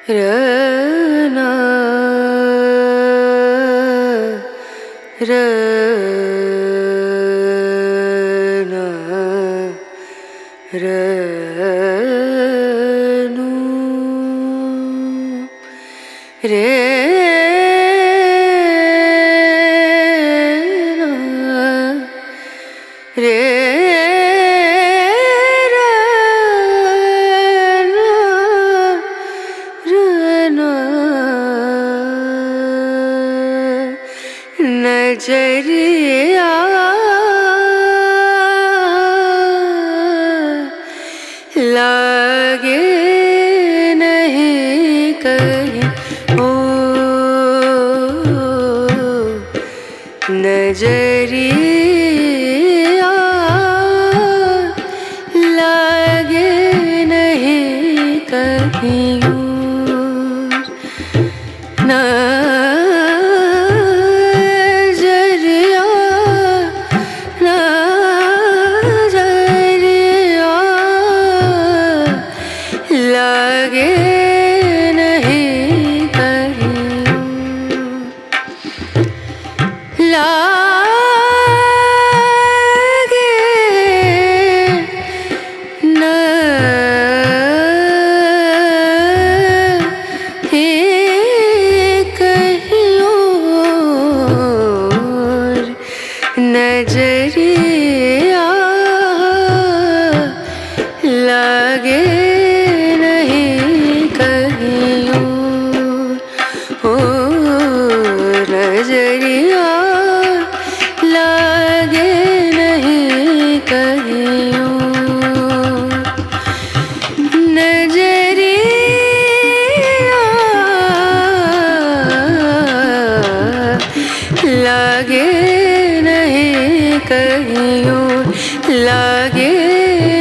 रना रना रनु रे रे नजरिया लागे नहीं कहीं ओ नजरिया लागे नहीं कहीं नजरिया लागे नहीं कहीं ओ नजरिया लागे नहीं कहीं नजरिया लागे कहीं लागे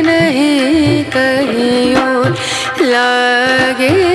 नहीं कहीं लागे